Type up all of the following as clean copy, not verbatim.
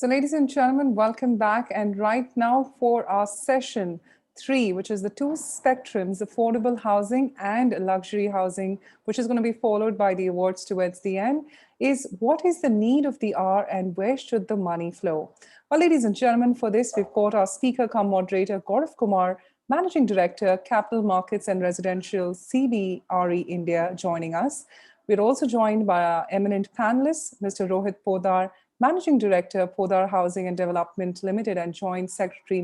So, ladies and gentlemen, welcome back. And right now, for our session three, which is the two spectrums, affordable housing and luxury housing, which is going to be followed by the awards towards the end, is what is the need of the hour and where should the money flow? Well, ladies and gentlemen, for this, we've got our speaker come moderator, Gauravmarya, Managing Director, Capital Markets and Residential, CBRE India, joining us. We're also joined by our eminent panelists, Mr. Rohit Podar, Managing Director, Podar Housing and Development Limited, and Joint Secretary,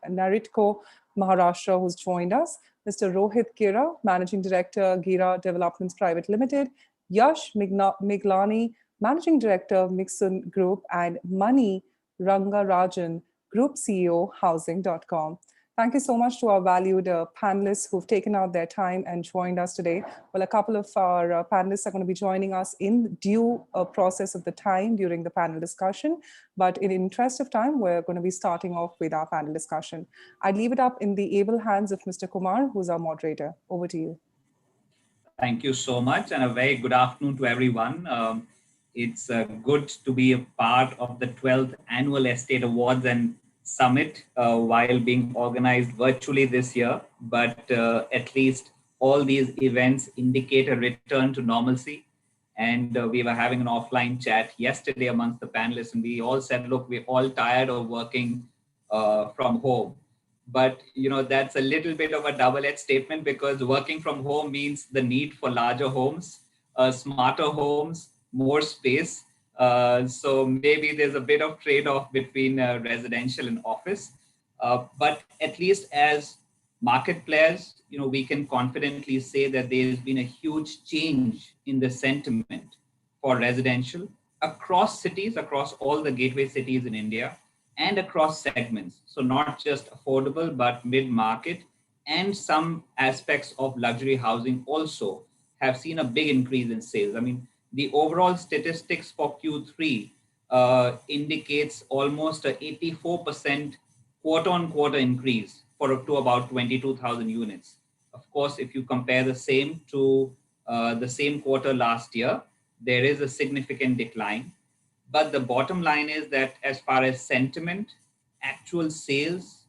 Naritko, Maharashtra, who's joined us. Mr. Rohit Gira, Managing Director, Gira Developments Private Limited. Yash Miglani, Managing Director, Mixon Group, and Mani Rangarajan, Group CEO, Housing.com. Thank you so much to our valued panelists who've taken out their time and joined us today. Well, a couple of our panelists are going to be joining us in due process of the time during the panel discussion. But in interest of time, we're going to be starting off with our panel discussion. I leave it up in the able hands of Mr. Kumar, who's our moderator. Over to you. Thank you so much, and a very good afternoon to everyone. It's good to be a part of the 12th Annual Estate Awards and Summit while being organized virtually this year. But at least all these events indicate a return to normalcy. And we were having an offline chat yesterday amongst the panelists, and we all said, look, we're all tired of working from home. But that's a little bit of a double-edged statement, because working from home means the need for larger homes, smarter homes, more space. So maybe there's a bit of trade-off between residential and office. But at least as market players, we can confidently say that there's been a huge change in the sentiment for residential across cities, across all the gateway cities in India, and across segments. So not just affordable, but mid-market, and some aspects of luxury housing also have seen a big increase in sales. I mean, the overall statistics for Q3 indicates almost a 84% quarter-on-quarter increase to about 22,000 units. Of course, if you compare the same to the same quarter last year, there is a significant decline. But the bottom line is that as far as sentiment, actual sales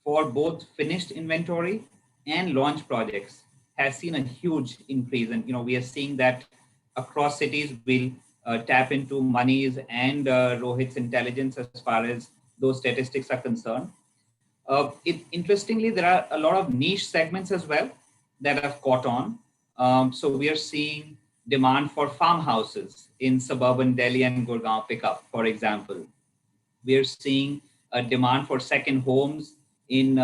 for both finished inventory and launch projects has seen a huge increase. And, we are seeing that across cities. We'll tap into Mani's and Rohit's intelligence as far as those statistics are concerned. Interestingly, there are a lot of niche segments as well that have caught on. So we are seeing demand for farmhouses in suburban Delhi and Gurgaon pickup, for example. We are seeing a demand for second homes in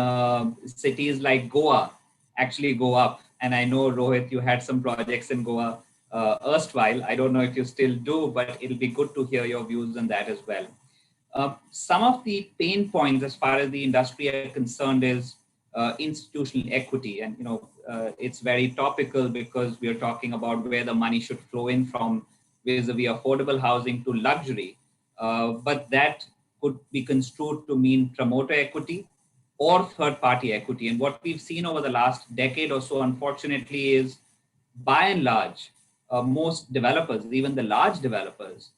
cities like Goa actually go up. And I know, Rohit, you had some projects in Goa erstwhile. I don't know if you still do, but it'll be good to hear your views on that as well. Some of the pain points as far as the industry are concerned is institutional equity. And, it's very topical because we are talking about where the money should flow in from vis-a-vis affordable housing to luxury. But that could be construed to mean promoter equity or third-party equity. And what we've seen over the last decade or so, unfortunately, is by and large, most developers, even the large developers,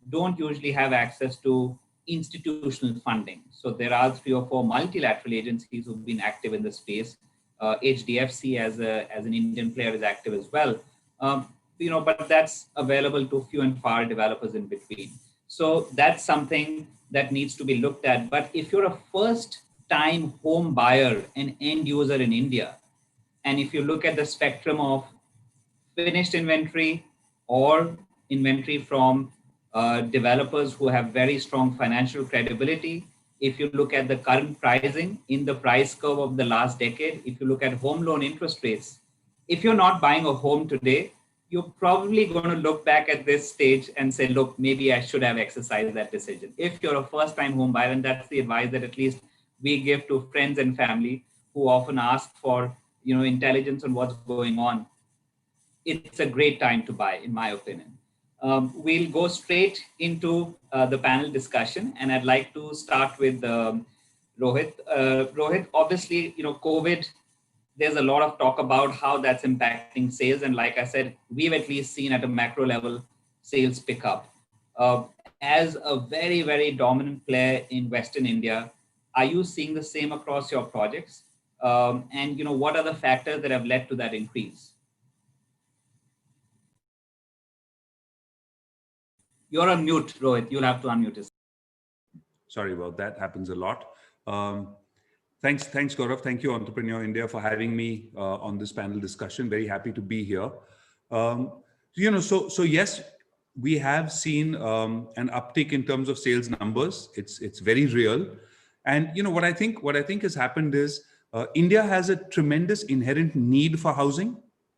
don't usually have access to institutional funding. So there are 3 or 4 multilateral agencies who've been active in the space. HDFC as an Indian player is active as well. But that's available to few and far developers in between. So that's something that needs to be looked at. But if you're a first-time home buyer and end user in India, and if you look at the spectrum of finished inventory or inventory from developers who have very strong financial credibility, if you look at the current pricing in the price curve of the last decade, if you look at home loan interest rates, if you're not buying a home today, you're probably going to look back at this stage and say, look, maybe I should have exercised that decision. If you're a first-time home buyer, and that's the advice that at least we give to friends and family who often ask for, intelligence on what's going on, it's a great time to buy, in my opinion. We'll go straight into the panel discussion, and I'd like to start with Rohit. Rohit, obviously, COVID, there's a lot of talk about how that's impacting sales. And like I said, we've at least seen at a macro level sales pick up. as a very, very dominant player in Western India, are you seeing the same across your projects? And what are the factors that have led to that increase? You're on mute, Rohit. You'll have to unmute yourself. Sorry about that. Happens a lot. Thanks, Gaurav. Thank you, Entrepreneur India, for having me on this panel discussion. Very happy to be here. So yes, we have seen an uptick in terms of sales numbers. It's very real, and what I think has happened is India has a tremendous inherent need for housing,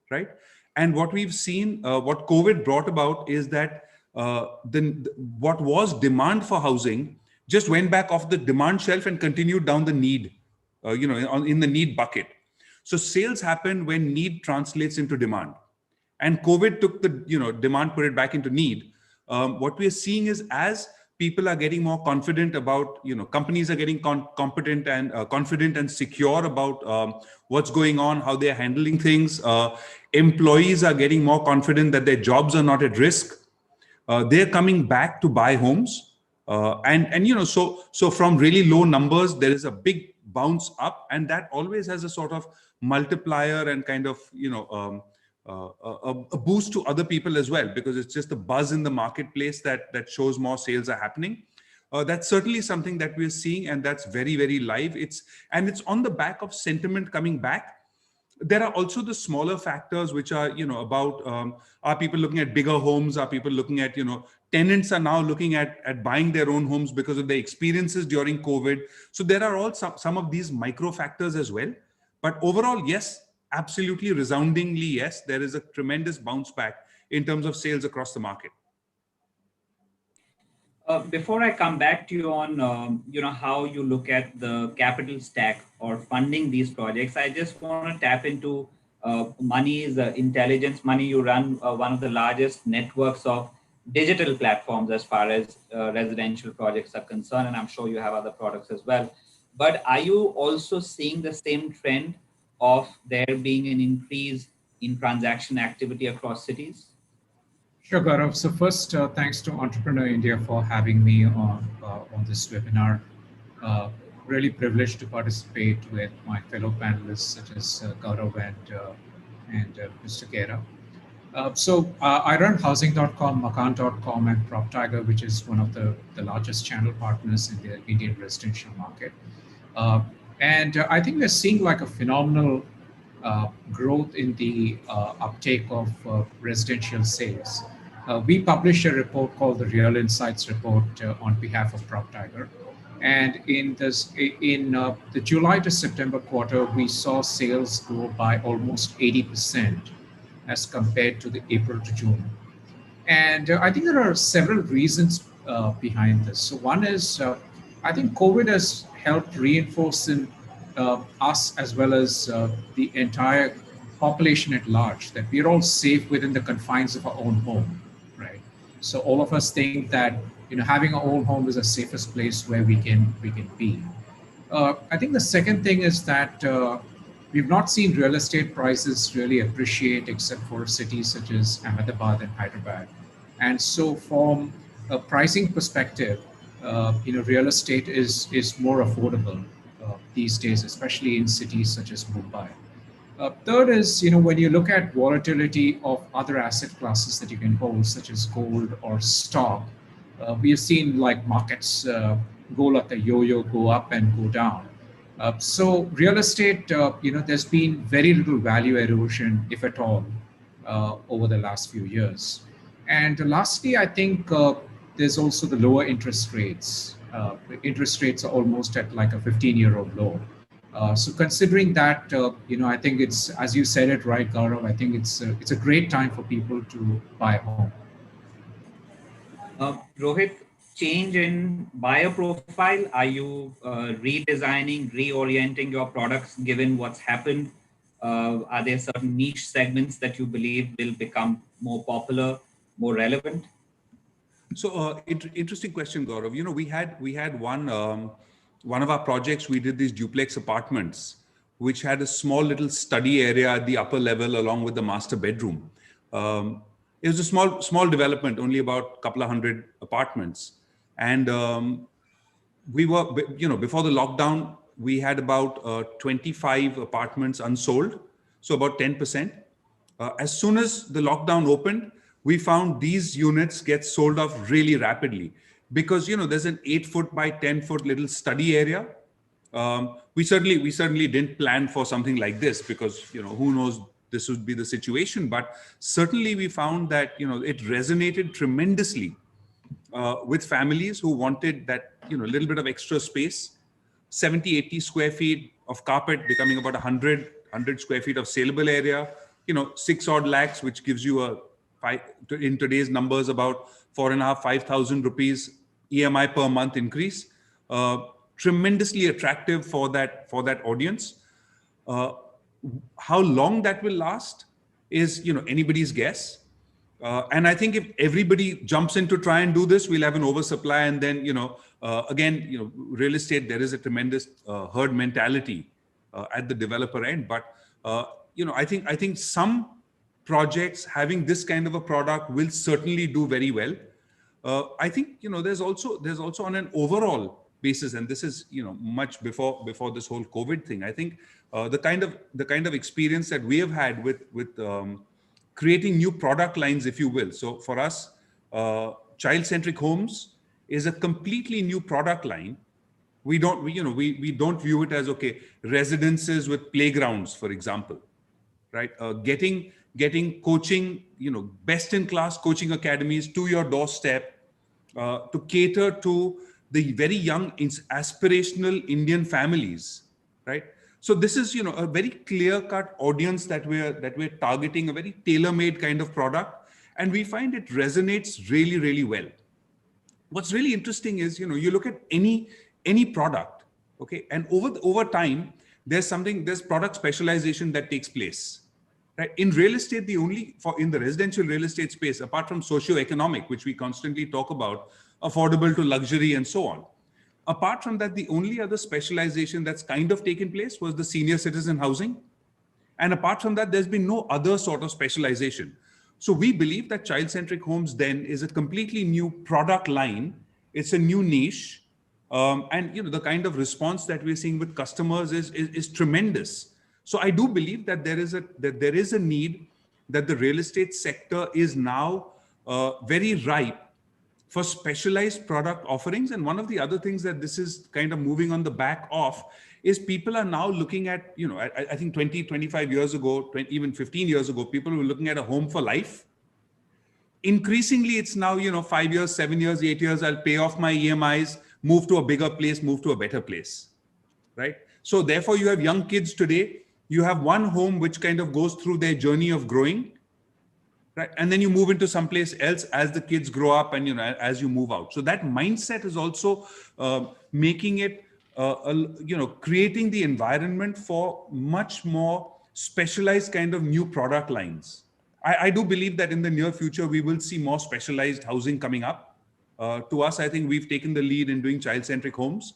right? And what we've seen, what COVID brought about is that what was demand for housing just went back off the demand shelf and continued down the need, in the need bucket. So sales happen when need translates into demand, and COVID took the demand, put it back into need. What we are seeing is as people are getting more confident about, companies are getting competent and confident and secure about what's going on, how they're handling things. Employees are getting more confident that their jobs are not at risk. They're coming back to buy homes. So from really low numbers, there is a big bounce up, and that always has a sort of multiplier and kind of, a boost to other people as well, because it's just a buzz in the marketplace that shows more sales are happening. That's certainly something that we're seeing, and that's very, very live. It's on the back of sentiment coming back. There are also the smaller factors which are, about are people looking at bigger homes? Are people looking at, tenants are now looking at buying their own homes because of their experiences during COVID. So there are all some of these micro factors as well. But overall, yes, absolutely resoundingly, yes, there is a tremendous bounce back in terms of sales across the market. Before I come back to you on, how you look at the capital stack or funding these projects, I just want to tap into Money's intelligence. Money, you run one of the largest networks of digital platforms as far as residential projects are concerned, and I'm sure you have other products as well. But are you also seeing the same trend of there being an increase in transaction activity across cities? Sure, Gaurav. So first, thanks to Entrepreneur India for having me on this webinar. Really privileged to participate with my fellow panelists such as Gaurav and Mr. Gera. I run housing.com, makan.com, and PropTiger, which is one of the largest channel partners in the Indian residential market. I think we're seeing like a phenomenal growth in the uptake of residential sales. We published a report called the Real Insights Report on behalf of PropTiger. And in the July to September quarter, we saw sales grow by almost 80% as compared to the April to June. And I think there are several reasons behind this. So one is, I think COVID has helped reinforce in us as well as the entire population at large that we're all safe within the confines of our own home, right? So all of us think that having our own home is the safest place where we can be. I think the second thing is that we've not seen real estate prices really appreciate except for cities such as Ahmedabad and Hyderabad. And so from a pricing perspective, real estate is more affordable these days, especially in cities such as Mumbai. Third is, when you look at volatility of other asset classes that you can hold, such as gold or stock, we have seen like markets go like a yo-yo, go up and go down. So real estate, there's been very little value erosion, if at all, over the last few years. And lastly, I think there's also the lower interest rates. Interest rates are almost at like a 15-year-old low. So considering that, I think it's, as you said it right, Gaurav, I think it's a great time for people to buy a home. Rohit, change in buyer profile? Are you redesigning, reorienting your products given what's happened? Are there certain niche segments that you believe will become more popular, more relevant? So interesting question, Gaurav. We had one of our projects. We did these duplex apartments, which had a small little study area at the upper level along with the master bedroom. It was a small development, only about a couple of hundred apartments. And we were, before the lockdown, we had about 25 apartments unsold, so about 10%. As soon as the lockdown opened, we found these units get sold off really rapidly because there's an 8-foot by 10-foot little study area. We certainly didn't plan for something like this because who knows, this would be the situation. But certainly we found that it resonated tremendously with families who wanted that little bit of extra space. 70-80 square feet of carpet becoming about 100 square feet of saleable area, 6 odd lakhs, which gives you in today's numbers about 4,500-5,000 rupees EMI per month increase. Tremendously attractive for that audience. How long that will last is anybody's guess. And I think if everybody jumps in to try and do this, we'll have an oversupply. And then, again, real estate, there is a tremendous herd mentality at the developer end. But, I think some projects having this kind of a product will certainly do very well. I think, there's also on an overall basis, and this is, much before this whole COVID thing. I think the kind of experience that we have had with creating new product lines, if you will. So for us, child-centric homes is a completely new product line. We don't view it as, okay, residences with playgrounds, for example, right? Getting coaching, best-in-class coaching academies to your doorstep to cater to the very young, aspirational Indian families, right? So this is, a very clear-cut audience that we're targeting, a very tailor-made kind of product, and we find it resonates really, really well. What's really interesting is, you look at any product, okay, and over time, there's product specialization that takes place, right? In real estate, in the residential real estate space, apart from socio-economic, which we constantly talk about, affordable to luxury and so on. Apart from that, the only other specialization that's kind of taken place was the senior citizen housing. And apart from that, there's been no other sort of specialization. So we believe that child-centric homes then is a completely new product line. It's a new niche. And the kind of response that we're seeing with customers is tremendous. So I do believe that there is a need, that the real estate sector is now very ripe for specialized product offerings. And one of the other things that this is kind of moving on the back of is people are now looking at, I think 20, 25 years ago, even 15 years ago, people were looking at a home for life. Increasingly, it's now, 5 years, 7 years, 8 years, I'll pay off my EMIs, move to a bigger place, move to a better place, right? So therefore, you have young kids today, you have one home which kind of goes through their journey of growing, right? And then you move into someplace else as the kids grow up and, as you move out. So that mindset is also making it, creating the environment for much more specialized kind of new product lines. I do believe that in the near future, we will see more specialized housing coming up. To us, I think we've taken the lead in doing child-centric homes.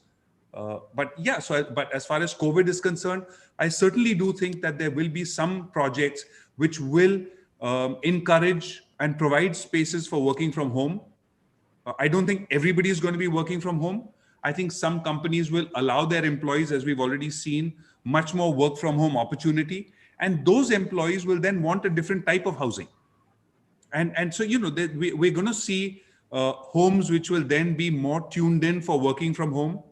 But as far as COVID is concerned, I certainly do think that there will be some projects which will encourage and provide spaces for working from home. I don't think everybody is going to be working from home. I think some companies will allow their employees, as we've already seen, much more work from home opportunity. And those employees will then want a different type of housing. And so, we're going to see homes which will then be more tuned in for working from home.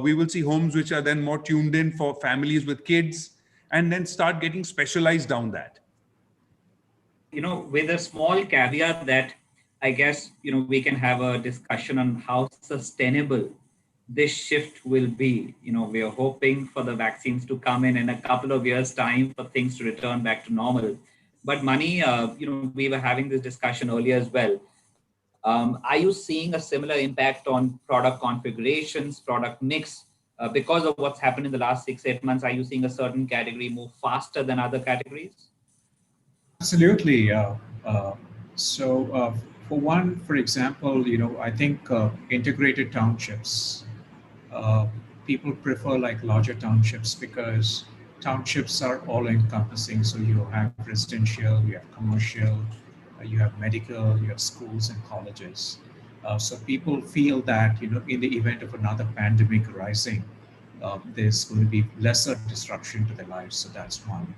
We will see homes which are then more tuned in for families with kids, and then start getting specialized down that. With a small caveat that I guess, we can have a discussion on how sustainable this shift will be. We are hoping for the vaccines to come in a couple of years' time for things to return back to normal. But Mani, we were having this discussion earlier as well. Are you seeing a similar impact on product configurations, product mix, because of what's happened in the last 6-8 months? Are you seeing a certain category move faster than other categories? Absolutely. For one, for example, I think integrated townships, people prefer like larger townships because townships are all encompassing. So you have residential, you have commercial, you have medical, you have schools and colleges. So people feel that, in the event of another pandemic arising, there's going to be lesser disruption to their lives. So that's one.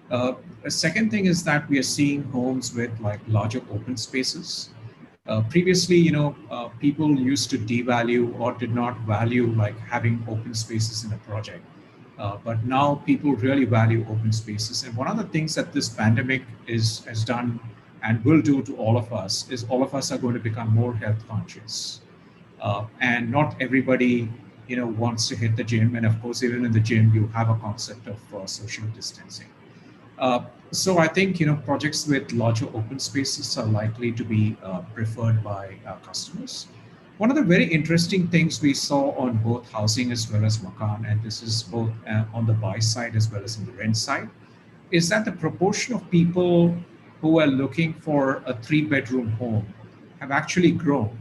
The second thing is that we are seeing homes with like larger open spaces. Previously, people used to devalue or did not value like having open spaces in a project. But now people really value open spaces. And one of the things that this pandemic has done and will do to all of us is all of us are going to become more health conscious. And not everybody, wants to hit the gym. And of course, even in the gym, you have a concept of social distancing. Uh, so I think projects with larger open spaces are likely to be preferred by customers. One of the very interesting things we saw on both housing as well as Makan, and this is both on the buy side as well as in the rent side, is that the proportion of people who are looking for a three-bedroom home have actually grown,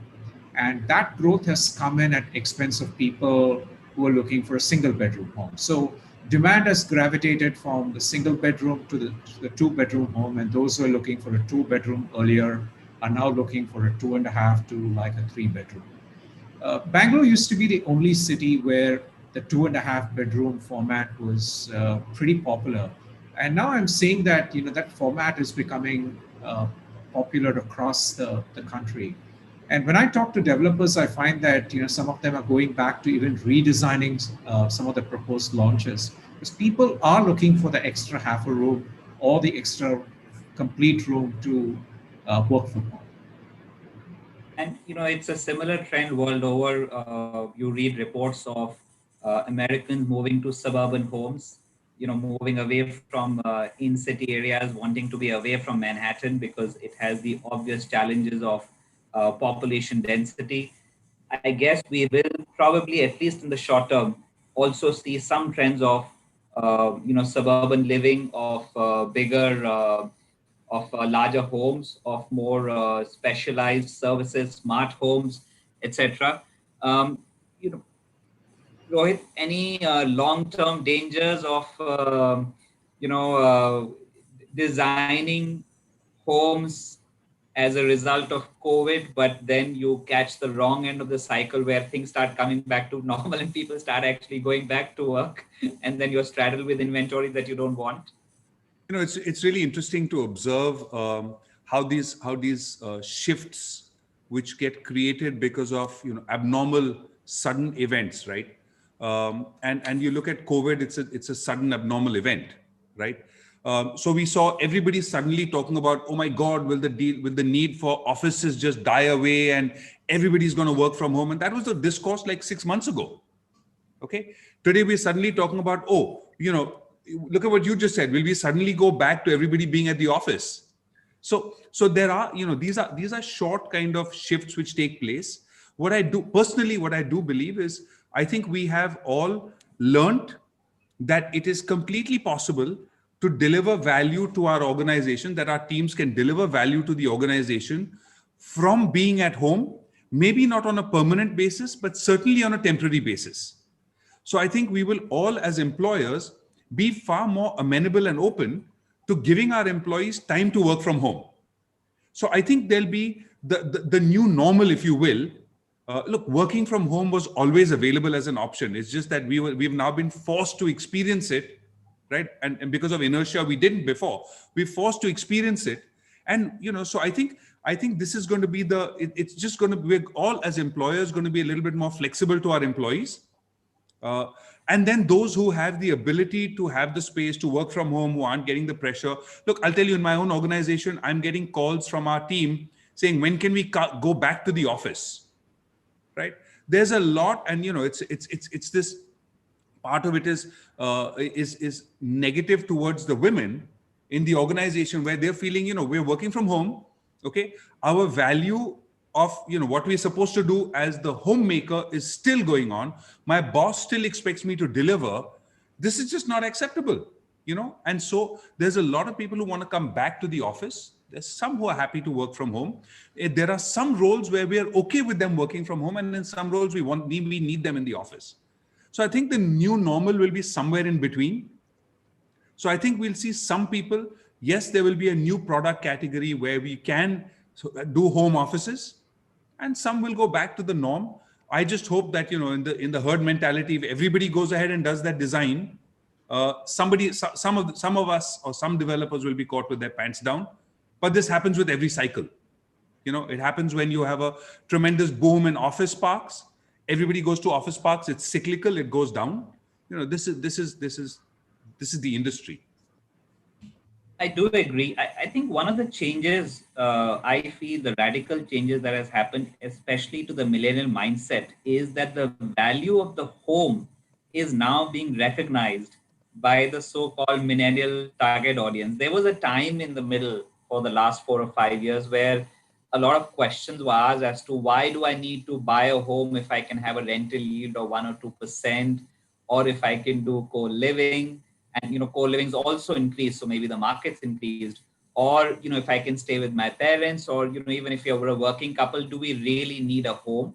and that growth has come in at expense of people who are looking for a single bedroom home. So demand has gravitated from the single bedroom to the two bedroom home, and those who are looking for a two bedroom earlier are now looking for a 2.5 to like a three bedroom. Bangalore used to be the only city where the 2.5 bedroom format was pretty popular, and now I'm seeing that that format is becoming popular across the country. And when I talk to developers, I find that some of them are going back to even redesigning some of the proposed launches, because people are looking for the extra half a room or the extra complete room to work from home. And it's a similar trend world over. You read reports of Americans moving to suburban homes, moving away from in-city areas, wanting to be away from Manhattan because it has the obvious challenges of population density. I guess we will probably, at least in the short term, also see some trends of suburban living, of bigger of larger homes, of more specialized services, smart homes, etc. Um, you know, Rohit, any long-term dangers of designing homes as a result of COVID, but then you catch the wrong end of the cycle where things start coming back to normal and people start actually going back to work, and then you're straddled with inventory that you don't want? It's really interesting to observe how these shifts which get created because of abnormal sudden events, right? And you look at COVID, it's a sudden abnormal event, right? So we saw everybody suddenly talking about, oh my God, will the need for offices just die away and everybody's going to work from home? And that was the discourse like 6 months ago. Okay. Today we're suddenly talking about, look at what you just said. Will we suddenly go back to everybody being at the office? So there are, these are short kind of shifts which take place. What I do believe is, I think we have all learned that it is completely possible to deliver value to our organization, that our teams can deliver value to the organization from being at home, maybe not on a permanent basis, but certainly on a temporary basis. So I think we will all, as employers, be far more amenable and open to giving our employees time to work from home. So I think there'll be the new normal, if you will. Look, working from home was always available as an option. It's just that we've now been forced to experience it, right? And because of inertia, we didn't before. We're forced to experience it, and so I think this is going to be it's just going to be, we're all as employers going to be a little bit more flexible to our employees. And then those who have the ability to have the space to work from home, who aren't getting the pressure. Look, I'll tell you, in my own organization, I'm getting calls from our team saying, when can we go back to the office? Right? There's a lot, and it's this part of it is negative towards the women in the organization, where they're feeling, we're working from home. Okay, our value of what we're supposed to do as the homemaker is still going on. My boss still expects me to deliver. This is just not acceptable. And so there's a lot of people who want to come back to the office. There's some who are happy to work from home. There are some roles where we are okay with them working from home, and in some roles we need them in the office. So I think the new normal will be somewhere in between. So I think we'll see some people, yes, there will be a new product category where we can do home offices. and some will go back to the norm. I just hope that, in the herd mentality, if everybody goes ahead and does that design, some of us or some developers will be caught with their pants down. But this happens with every cycle. It happens when you have a tremendous boom in office parks. Everybody goes to office parks. It's cyclical. It goes down. This is the industry. I do agree. I think one of the changes, I feel the radical changes that has happened, especially to the millennial mindset, is that the value of the home is now being recognized by the so-called millennial target audience. There was a time in the middle for the last 4 or 5 years where a lot of questions were asked as to why do I need to buy a home if I can have a rental yield of 1 or 2%, or if I can do co-living, and co-living's also increased, so maybe the market's increased, or if I can stay with my parents, or even if you're a working couple, do we really need a home?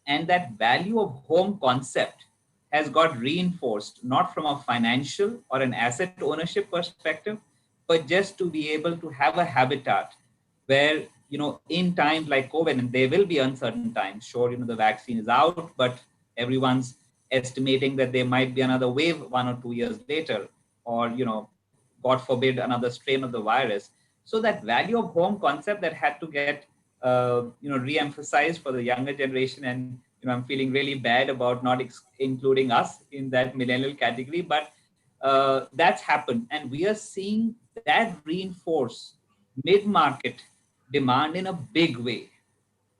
And that value of home concept has got reinforced, not from a financial or an asset ownership perspective, but just to be able to have a habitat where, in times like COVID, and there will be uncertain times, sure, the vaccine is out, but everyone's estimating that there might be another wave 1 or 2 years later, or, God forbid, another strain of the virus. So that value of home concept that had to get, re-emphasized for the younger generation. And, I'm feeling really bad about not including us in that millennial category, but that's happened. And we are seeing that reinforce mid-market demand in a big way,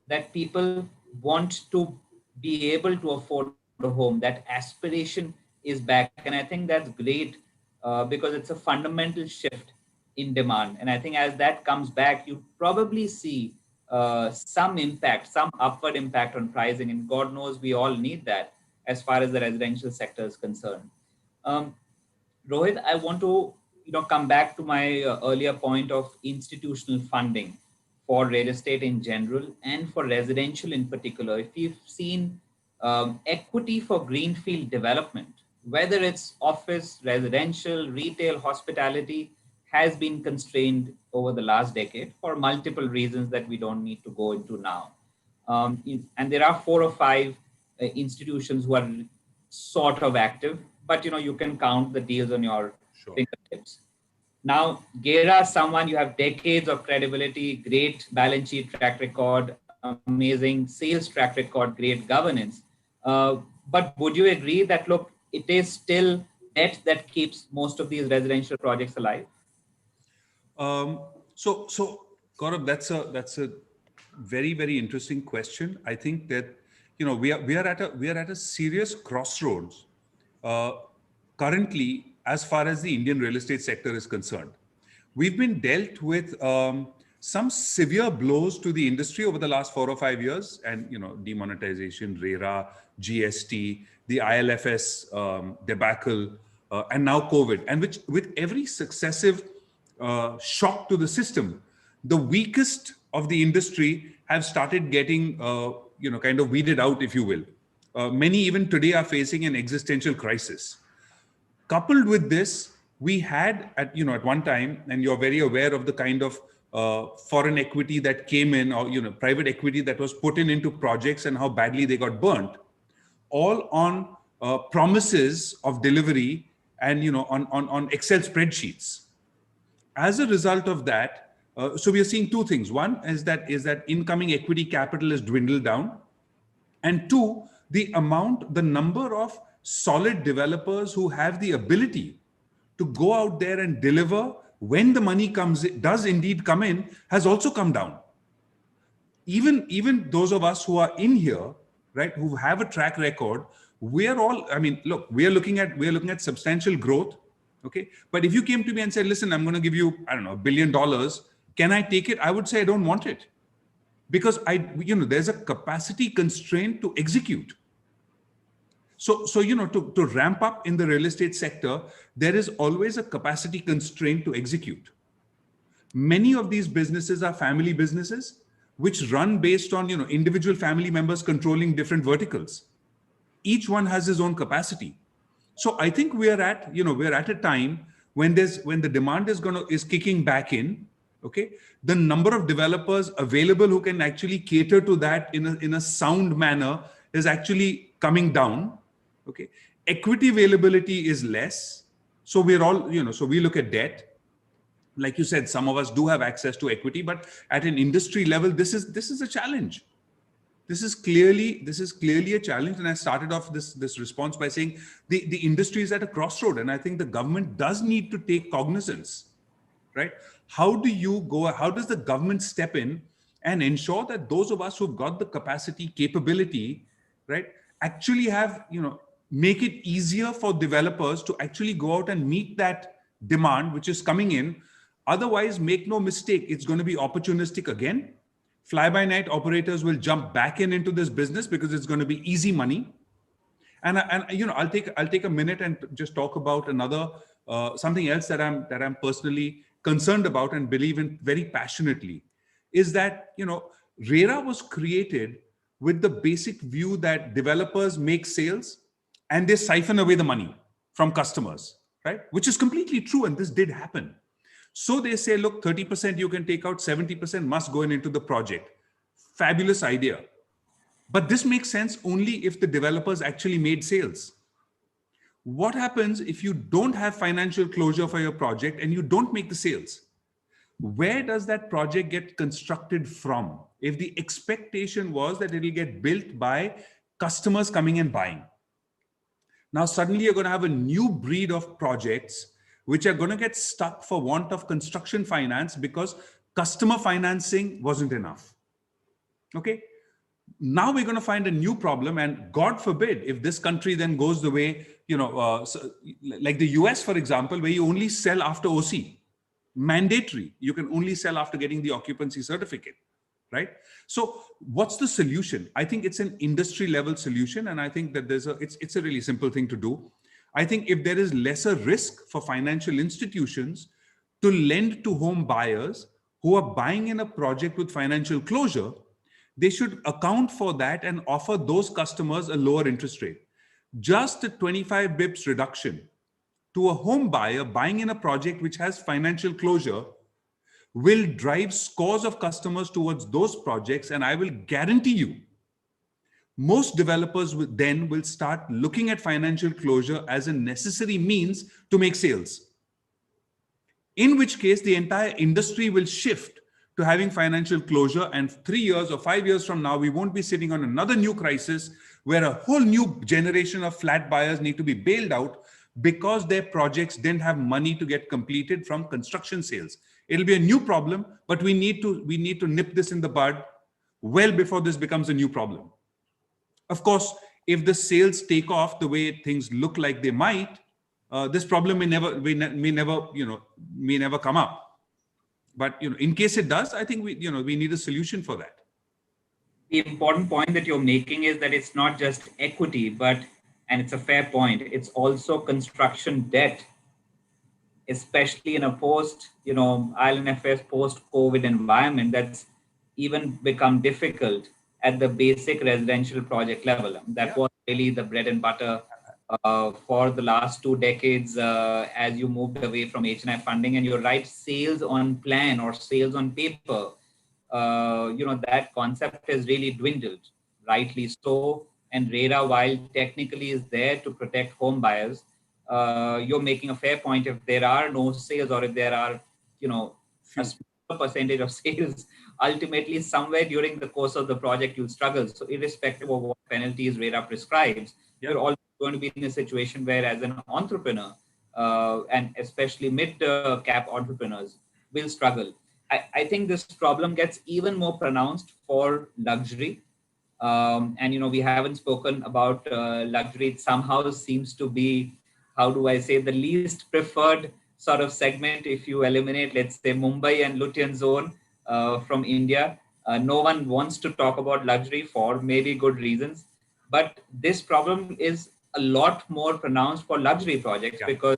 that people want to be able to afford a home. That aspiration is back. And I think that's great because it's a fundamental shift in demand. And I think as that comes back, you probably see some impact, some upward impact on pricing. And God knows we all need that as far as the residential sector is concerned. Rohit, I want to come back to my earlier point of institutional funding for real estate in general and for residential in particular. If you've seen equity for greenfield development, whether it's office, residential, retail, hospitality, has been constrained over the last decade for multiple reasons that we don't need to go into now. And there are 4 or 5 institutions who are sort of active, but you can count the deals on your fingertips. Now, Gera, someone you have decades of credibility, great balance sheet track record, amazing sales track record, great governance. But would you agree that, look, it is still debt that keeps most of these residential projects alive? So Gaurav, that's a very, very interesting question. I think that we are at a serious crossroads currently as far as the Indian real estate sector is concerned. We've been dealt with some severe blows to the industry over the last 4 or 5 years, and demonetization, RERA, GST, the ILFS debacle, and now COVID, and which with every successive shock to the system, the weakest of the industry have started getting kind of weeded out, if you will. Many even today are facing an existential crisis. Coupled with this, we had at one time, and you're very aware of the kind of foreign equity that came in, or private equity that was put into projects and how badly they got burnt, all on promises of delivery and on Excel spreadsheets. As a result of that, so we are seeing 2 things. One is that incoming equity capital has dwindled down, and 2, the number of solid developers who have the ability to go out there and deliver when the money does indeed come in, has also come down. Even those of us who are in here, right, who have a track record, we are looking at substantial growth. Okay. But if you came to me and said, listen, I'm going to give you, I don't know, $1 billion. Can I take it? I would say I don't want it, because there's a capacity constraint to execute. So to ramp up in the real estate sector, there is always a capacity constraint to execute. Many of these businesses are family businesses, which run based on, individual family members controlling different verticals. Each one has his own capacity. So I think we're at a time when the demand is kicking back in. Okay, the number of developers available who can actually cater to that in a sound manner is actually coming down. Okay, equity availability is less. So we're all, so we look at debt. Like you said, some of us do have access to equity, but at an industry level, this is a challenge. This is clearly a challenge. And I started off this response by saying the industry is at a crossroad, and I think the government does need to take cognizance, right? How does the government step in and ensure that those of us who've got the capacity, capability, right, actually have, make it easier for developers to actually go out and meet that demand which is coming in. Otherwise, make no mistake, it's going to be opportunistic again. Fly-by-night operators will jump back into this business because it's going to be easy money. And I'll take a minute and just talk about another something else that I'm personally concerned about and believe in very passionately, is that RERA was created with the basic view that developers make sales and they siphon away the money from customers, right? Which is completely true, and this did happen. So they say, look, 30% you can take out, 70% must go into the project. Fabulous idea. But this makes sense only if the developers actually made sales. What happens if you don't have financial closure for your project and you don't make the sales? Where does that project get constructed from? If the expectation was that it will get built by customers coming and buying. Now, suddenly you're going to have a new breed of projects which are going to get stuck for want of construction finance because customer financing wasn't enough. Okay. Now we're going to find a new problem, and God forbid if this country then goes the way, like the US, for example, where you only sell after OC, mandatory. You can only sell after getting the occupancy certificate, right? So what's the solution? I think it's an industry level solution, and I think that it's a really simple thing to do. I think if there is lesser risk for financial institutions to lend to home buyers who are buying in a project with financial closure, they should account for that and offer those customers a lower interest rate. Just a 25 bips reduction to a home buyer buying in a project which has financial closure will drive scores of customers towards those projects. And I will guarantee you, most developers will start looking at financial closure as a necessary means to make sales. In which case, the entire industry will shift to having financial closure, and 3 years or 5 years from now, we won't be sitting on another new crisis where a whole new generation of flat buyers need to be bailed out because their projects didn't have money to get completed from construction sales. It'll be a new problem, but we need to nip this in the bud well before this becomes a new problem. Of course, if the sales take off the way things look like they might, this problem may never come up. But in case it does, I think we need a solution for that. The important point that you're making is that it's not just equity, and it's a fair point, it's also construction debt, especially in a Island Affairs post-COVID environment that's even become difficult at the basic residential project level. That was really the bread and butter for the last 2 decades as you moved away from HNI funding. And you're right, sales on plan or sales on paper, that concept has really dwindled, rightly so. And RERA, while technically is there to protect home buyers, you're making a fair point. If there are no sales, or if there are, a small percentage of sales, ultimately somewhere during the course of the project, you'll struggle. So irrespective of what penalties RERA prescribes, you're always going to be in a situation where, as an entrepreneur, and especially mid-cap entrepreneurs, will struggle. I think this problem gets even more pronounced for luxury. And, we haven't spoken about luxury. It somehow seems to be, how do I say, the least preferred sort of segment. If you eliminate, let's say, Mumbai and Lutyens zone from India, no one wants to talk about luxury for maybe good reasons. But this problem is a lot more pronounced for luxury projects because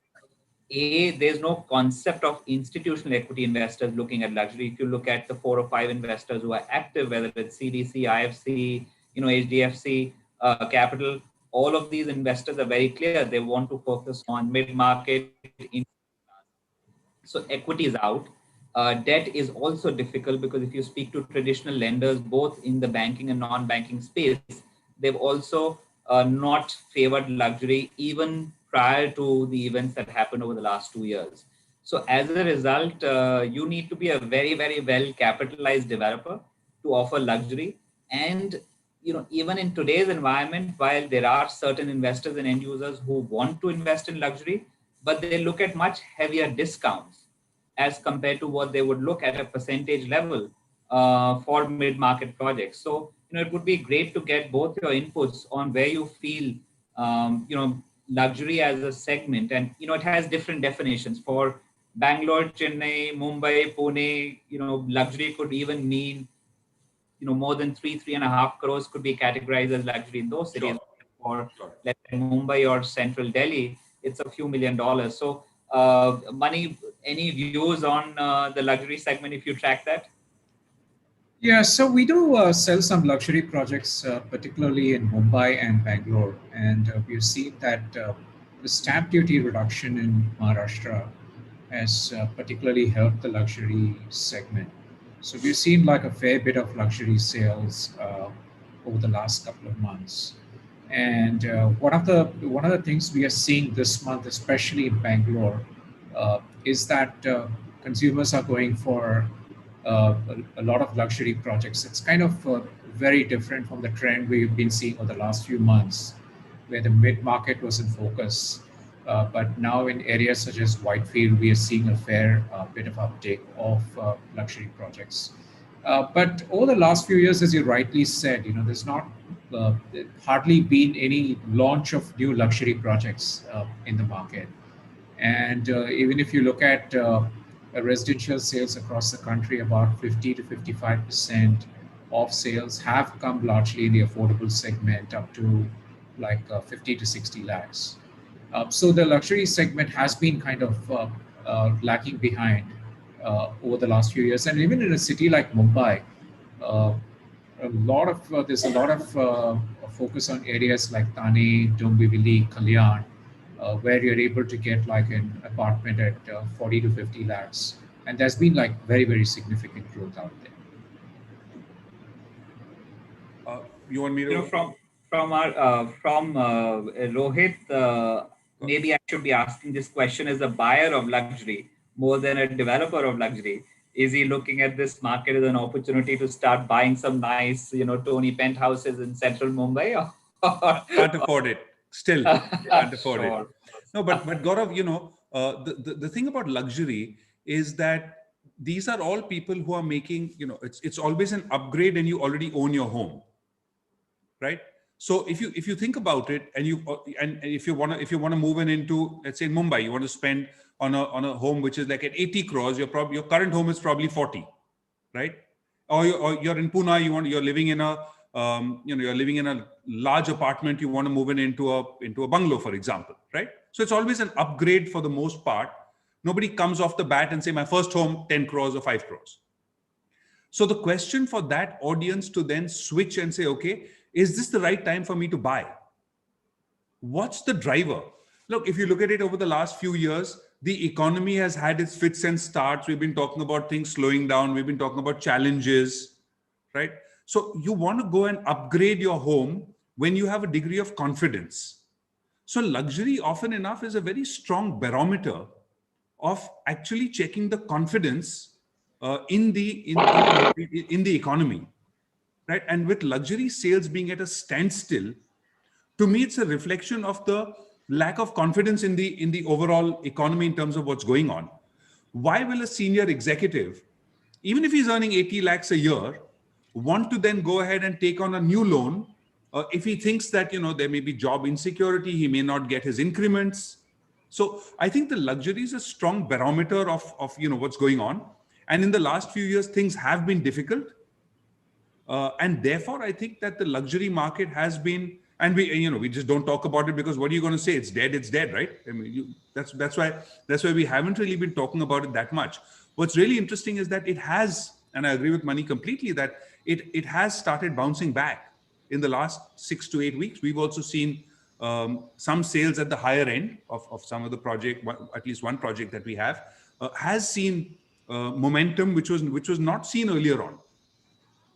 there's no concept of institutional equity investors looking at luxury. If you look at the 4 or 5 investors who are active, whether it's CDC, IFC, HDFC, Capital, all of these investors are very clear. They want to focus on mid-market. So equity is out. Debt is also difficult because if you speak to traditional lenders, both in the banking and non-banking space, they've also not favored luxury even prior to the events that happened over the last 2 years. So as a result, you need to be a very, very well capitalized developer to offer luxury. And even in today's environment, while there are certain investors and end users who want to invest in luxury, but they look at much heavier discounts as compared to what they would look at a percentage level for mid-market projects. So, it would be great to get both your inputs on where you feel, luxury as a segment. And, it has different definitions for Bangalore, Chennai, Mumbai, Pune. Luxury could even mean, more than 3.5 crores could be categorized as luxury in those cities. Sure. For, Sure. let's say, Mumbai or Central Delhi, it's a few $1 million. So, Money, any views on the luxury segment if you track that? Yeah, so we do sell some luxury projects, particularly in Mumbai and Bangalore. And we've seen that the stamp duty reduction in Maharashtra has particularly helped the luxury segment. So we've seen like a fair bit of luxury sales over the last couple of months. And one of the things we are seeing this month, especially in Bangalore, is that consumers are going for a lot of luxury projects. It's kind of very different from the trend we've been seeing over the last few months, where the mid-market was in focus. But now in areas such as Whitefield, we are seeing a fair bit of uptake of luxury projects. But over the last few years, as you rightly said, there's not hardly been any launch of new luxury projects in the market. And even if you look at residential sales across the country, about 50 to 55% of sales have come largely in the affordable segment, up to like 50 to 60 lakhs. So the luxury segment has been kind of lagging behind over the last few years. And even in a city like Mumbai, uh, there's a lot of focus on areas like Thane, Dombivli, Kalyan, where you're able to get like an apartment at 40 to 50 lakhs. And there's been like very, very significant growth out there. You want me to? From Rohit, maybe I should be asking this question as a buyer of luxury more than a developer of luxury. Is he looking at this market as an opportunity to start buying some nice, Tony penthouses in central Mumbai? Can't afford it. Still, can't afford it. Sure. No, but Gaurav, the thing about luxury is that these are all people who are making, it's always an upgrade and you already own your home, right? So if you think about it, and if you want to move into, let's say, in Mumbai, you want to spend on a home which is like at 80 crores, your current home is probably 40, right? Or you're in Pune, you're living in you're living in a large apartment, you want to move into a bungalow, for example, right? So it's always an upgrade for the most part. Nobody comes off the bat and say, my first home, 10 crores or 5 crores. So the question for that audience to then switch and say, okay, is this the right time for me to buy? What's the driver? Look, if you look at it over the last few years, the economy has had its fits and starts. We've been talking about things slowing down. We've been talking about challenges, right? So you want to go and upgrade your home when you have a degree of confidence. So luxury often enough is a very strong barometer of actually checking the confidence in the economy, right? And with luxury sales being at a standstill, to me, it's a reflection of the lack of confidence in the overall economy in terms of what's going on. Why will a senior executive, even if he's earning 80 lakhs a year, want to then go ahead and take on a new loan if he thinks that there may be job insecurity, he may not get his increments? So I think the luxury is a strong barometer of what's going on. And in the last few years, things have been difficult. And therefore, I think that the luxury market has been, and we just don't talk about it because what are you going to say? It's dead, right? I mean, that's why we haven't really been talking about it that much. What's really interesting is that it has, and I agree with Mani completely, that it has started bouncing back in the last 6 to 8 weeks. We've also seen some sales at the higher end of some of the project, at least one project that we have, has seen momentum which was not seen earlier on.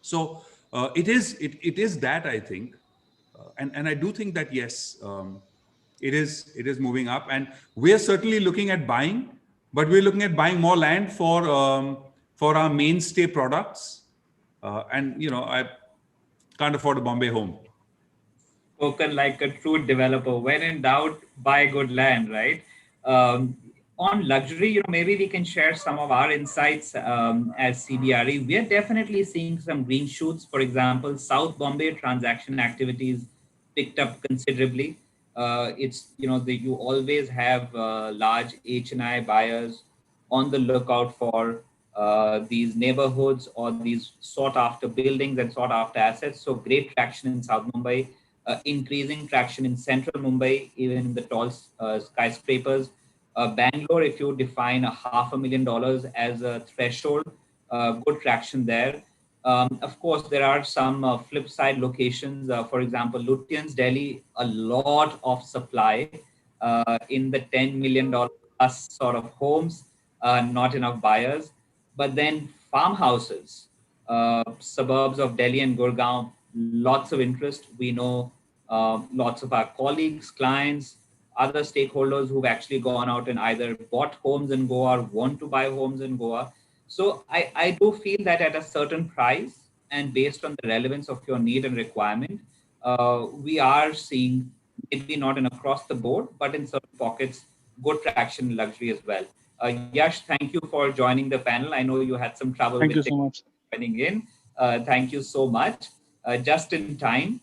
So it is that, I think, and I do think that yes, it is moving up, and we're certainly looking at buying, but we're looking at buying more land for our mainstay products, and I can't afford a Bombay home. Spoken like a true developer. When in doubt, buy good land, right? Um, on luxury, maybe we can share some of our insights as CBRE. We are definitely seeing some green shoots. For example, South Bombay transaction activities picked up considerably. It's you always have large H&I buyers on the lookout for these neighborhoods or these sought after buildings and sought after assets. So great traction in South Mumbai, increasing traction in central Mumbai, even in the tall skyscrapers. Bangalore, if you define $500,000 as a threshold, good traction there. Of course, there are some flip side locations. For example, Lutyens, Delhi, a lot of supply in the $10 million plus sort of homes, not enough buyers. But then farmhouses, suburbs of Delhi and Gurgaon, lots of interest. We know lots of our colleagues, clients, other stakeholders who've actually gone out and either bought homes in Goa or want to buy homes in Goa. So I do feel that at a certain price and based on the relevance of your need and requirement, we are seeing maybe not in across the board, but in certain pockets, good traction in luxury as well. Yash, thank you for joining the panel. I know you had some trouble Thank you with so much. joining in. Thank you so much. Just in time,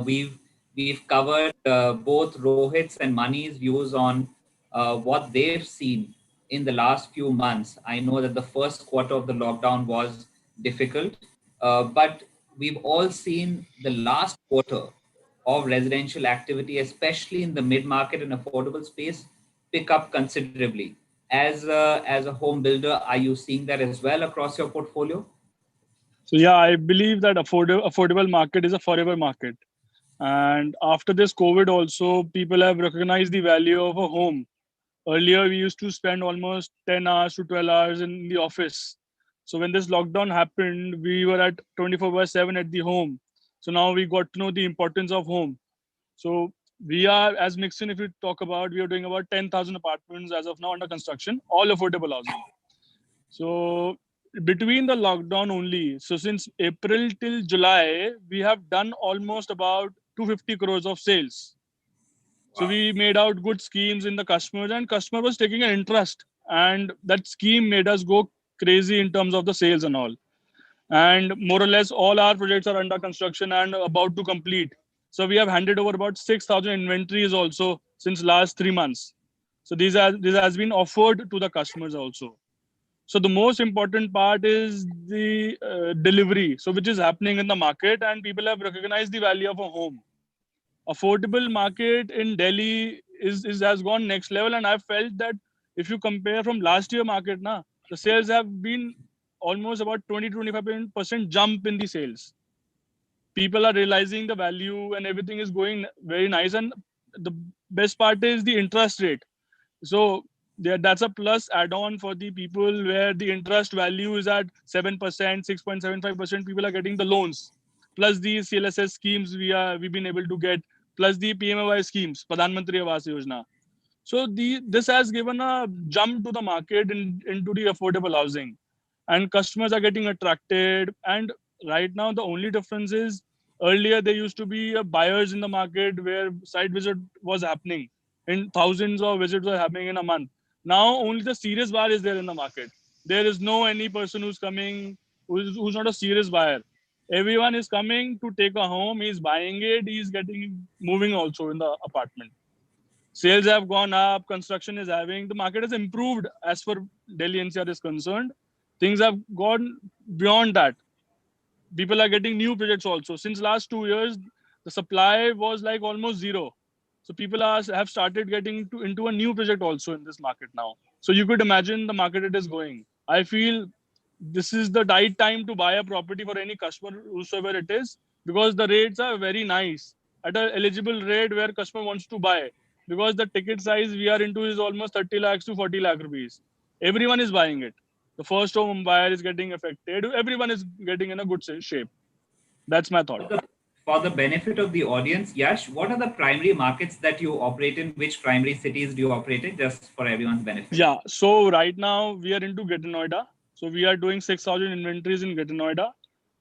we've covered both Rohit's and Mani's views on what they've seen in the last few months. I know that the first quarter of the lockdown was difficult, but we've all seen the last quarter of residential activity, especially in the mid-market and affordable space, pick up considerably. As a home builder, are you seeing that as well across your portfolio? So yeah, I believe that affordable market is a forever market. And after this COVID also, people have recognized the value of a home. Earlier, we used to spend almost 10 hours to 12 hours in the office. So when this lockdown happened, we were at 24/7 at the home. So now we got to know the importance of home. So we are, as Nixon, if you talk about, we are doing about 10,000 apartments as of now under construction, all affordable housing. So between the lockdown only, so since April till July, we have done almost about 250 crores of sales. So we made out good schemes in the customers, and customer was taking an interest, and that scheme made us go crazy in terms of the sales and all. And more or less all our projects are under construction and about to complete. So we have handed over about 6,000 inventories also since last 3 months. So this has been offered to the customers also. So the most important part is the delivery, so which is happening in the market, and people have recognized the value of a home. Affordable market in Delhi is has gone next level, and I felt that if you compare from last year market, the sales have been almost about 20-25% jump in the sales. People are realizing the value, and everything is going very nice. And the best part is the interest rate. So that's a plus add-on for the people where the interest value is at 7%, 6.75%. People are getting the loans, plus the CLSS schemes we've been able to get, plus the PMAY schemes, Pradhan Mantri Awas Yojana. So this has given a jump to the market into the affordable housing, and customers are getting attracted. And right now, the only difference is earlier there used to be buyers in the market where site visit was happening, and thousands of visits were happening in a month. Now only the serious buyer is there in the market. There is no any person who's coming who's not a serious buyer. Everyone is coming to take a home. He's buying it. He's getting moving also in the apartment. Sales have gone up, construction is having, the market has improved as far Delhi NCR is concerned. Things have gone beyond that. People are getting new projects also. Since last 2 years, the supply was like almost zero. So people have started getting into a new project also in this market now. So you could imagine the market it is going. I feel this is the right time to buy a property for any customer, whosoever it is, because the rates are very nice at an eligible rate where customer wants to buy. Because the ticket size we are into is almost 30 lakhs to 40 lakh rupees. Everyone is buying it. The first home buyer is getting affected. Everyone is getting in a good shape. That's my thought. For the benefit of the audience, Yash, what are the primary markets that you operate in? Which primary cities do you operate in, just for everyone's benefit? Yeah. So right now we are into Greater Noida. So we are doing 6,000 inventories in Greater Noida,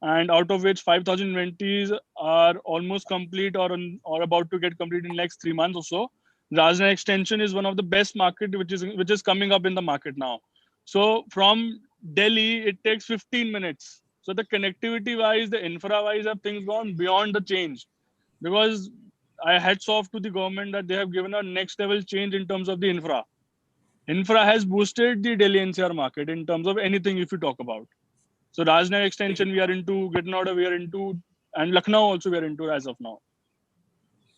and out of which 5,000 inventories are almost complete or about to get complete in next 3 months or so. Rajna extension is one of the best market which is coming up in the market now. So from Delhi, it takes 15 minutes. So the connectivity wise, the infra wise, have things gone beyond the change, because I hats off to the government that they have given a next level change in terms of the infra. Infra has boosted the Delhi NCR market in terms of anything if you talk about. So Rajnagar extension we are into, Greater Noida we are into, and Lucknow also we are into as of now.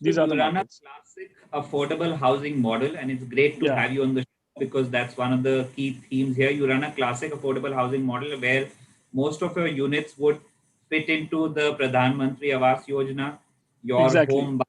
These are the You run a markets. classic affordable housing model, and it's great to Yeah, have you on the show because that's one of the key themes here. You run a classic affordable housing model where most of your units would fit into the Pradhan Mantri Awas Yojana. Your exactly. home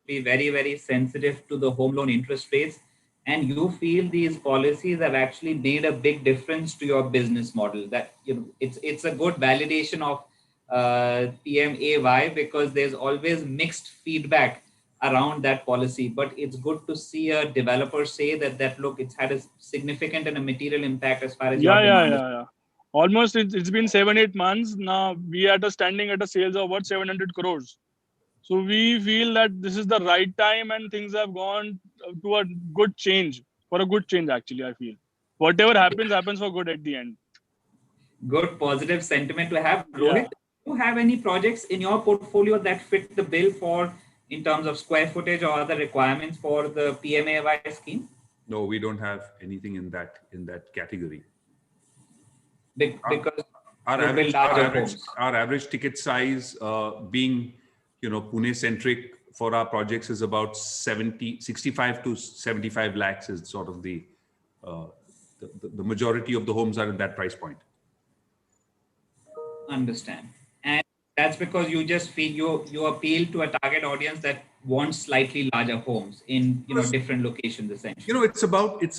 be very, very sensitive to the home loan interest rates. And you feel these policies have actually made a big difference to your business model. That it's a good validation of PMAY because there's always mixed feedback around that policy. But it's good to see a developer say that look, it's had a significant and a material impact as far as your demand is. Yeah. Almost it's been 7-8 months now. We are standing at a sales of what 700 crores. So we feel that this is the right time and things have gone to a good change. For a good change, actually, I feel. Whatever happens for good at the end. Good positive sentiment to have. Yeah. Rohit, do you have any projects in your portfolio that fit the bill for in terms of square footage or other requirements for the PMAY scheme? No, we don't have anything in that category. Because Our you build larger average, homes. our average ticket size, being, Pune centric for our projects is about 65 to 75 lakhs is sort of the majority of the homes are in that price point. Understand. And that's because you just feel you appeal to a target audience that wants slightly larger homes in different locations essentially. It's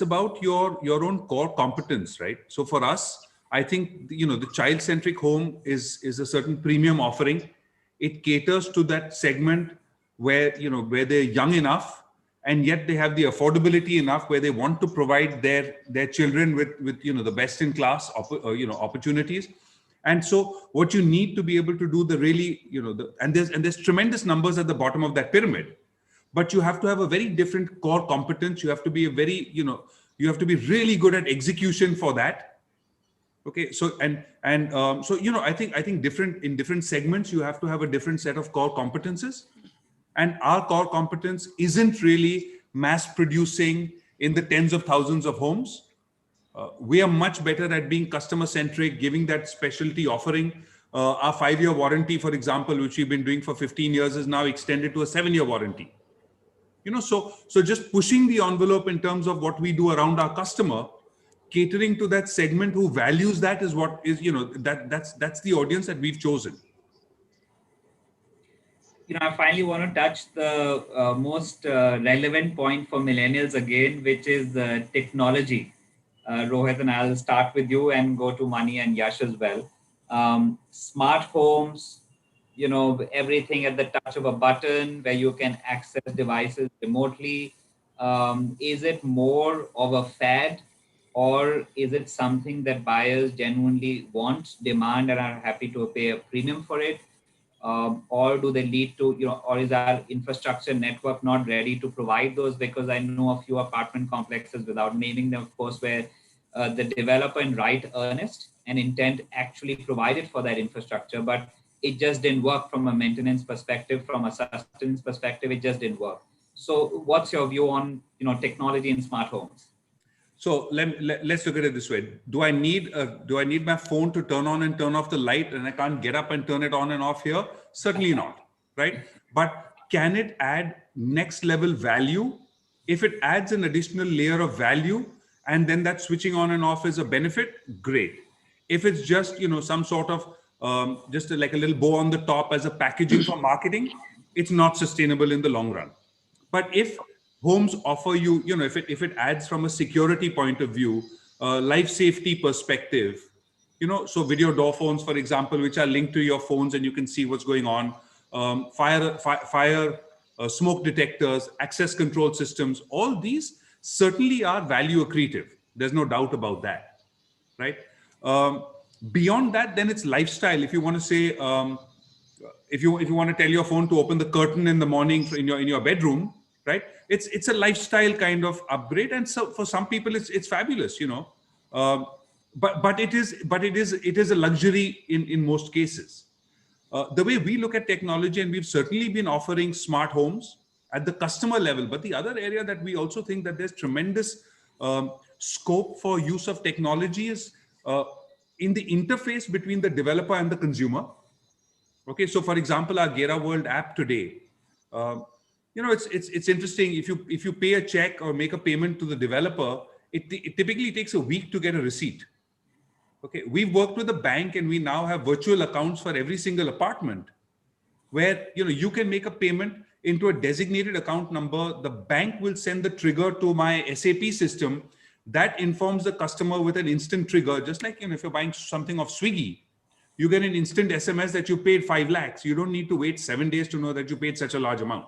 about your own core competence, right? So for us, I think the child centric home is a certain premium offering. It caters to that segment where they're young enough and yet they have the affordability enough where they want to provide their children with the best in class opportunities. And so what you need to be able to do the really and there's tremendous numbers at the bottom of that pyramid, but you have to have a very different core competence. You have to be you have to be really good at execution for that. Okay, so I think different segments you have to have a different set of core competences, and our core competence isn't really mass producing in the tens of thousands of homes. We are much better at being customer centric, giving that specialty offering. Our 5-year warranty, for example, which we've been doing for 15 years, is now extended to a 7-year warranty. So just pushing the envelope in terms of what we do around our customer, catering to that segment who values that is what is, that's the audience that we've chosen. I finally want to touch the most relevant point for millennials again, which is technology. Rohit, and I'll start with you and go to Mani and Yash as well. Smart homes, everything at the touch of a button where you can access devices remotely. Is it more of a fad, or is it something that buyers genuinely want, demand, and are happy to pay a premium for it? Or do they lead to, or is our infrastructure network not ready to provide those? Because I know a few apartment complexes, without naming them, of course, where the developer in right earnest and intent actually provided for that infrastructure, but it just didn't work from a maintenance perspective, from a sustenance perspective, it just didn't work. So what's your view on, technology in smart homes? So let's look at it this way. Do I need my phone to turn on and turn off the light, and I can't get up and turn it on and off here? Certainly not, right? But can it add next level value? If it adds an additional layer of value, and then that switching on and off is a benefit, great. If it's just some sort of just like a little bow on the top as a packaging for marketing, it's not sustainable in the long run. But if homes offer you, if it adds from a security point of view, life safety perspective, so video door phones, for example, which are linked to your phones and you can see what's going on, fire smoke detectors, access control systems, all these certainly are value accretive. There's no doubt about that, right? Beyond that, then it's lifestyle. If you want to say, if you want to tell your phone to open the curtain in the morning in your bedroom, right? It's a lifestyle kind of upgrade, and so for some people it's fabulous, but it is a luxury in most cases. The way we look at technology, and we've certainly been offering smart homes at the customer level, but the other area that we also think that there's tremendous scope for use of technology is in the interface between the developer and the consumer. Okay, so for example, our Gera World app today, it's interesting. If you pay a check or make a payment to the developer, it typically takes a week to get a receipt. Okay, we've worked with a bank and we now have virtual accounts for every single apartment, where you can make a payment into a designated account number. The bank will send the trigger to my SAP system that informs the customer with an instant trigger. Just like if you're buying something off Swiggy, you get an instant SMS that you paid 5 lakhs. You don't need to wait 7 days to know that you paid such a large amount,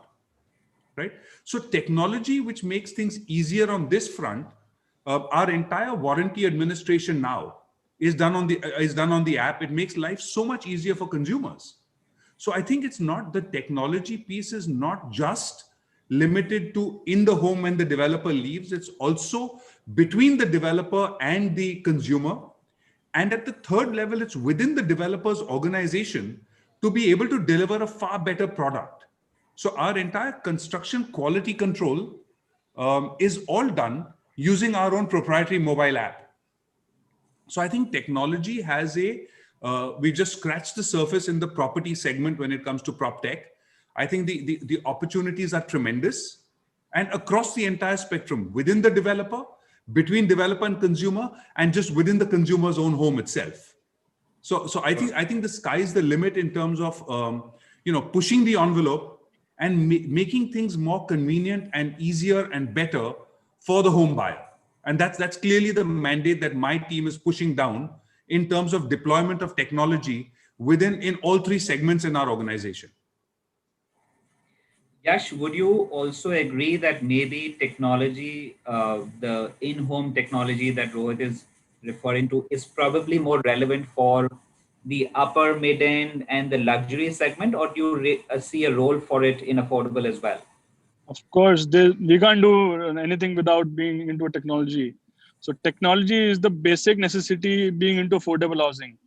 right? So technology, which makes things easier on this front, our entire warranty administration now is done on the app. It makes life so much easier for consumers. So I think it's not, the technology piece is not just limited to in the home when the developer leaves. It's also between the developer and the consumer. And at the third level, it's within the developer's organization to be able to deliver a far better product. So our entire construction quality control is all done using our own proprietary mobile app. So I think technology has we just scratched the surface in the property segment when it comes to prop tech. I think the opportunities are tremendous, and across the entire spectrum, within the developer, between developer and consumer, and just within the consumer's own home itself. So I think the sky's the limit in terms of pushing the envelope and making things more convenient and easier and better for the home buyer. And that's clearly the mandate that my team is pushing down in terms of deployment of technology in all three segments in our organization. Yash, would you also agree that maybe technology, the in-home technology that Rohit is referring to, is probably more relevant for the upper mid-end and the luxury segment, or do you see a role for it in affordable as well? Of course, we can't do anything without being into technology. So technology is the basic necessity being into affordable housing.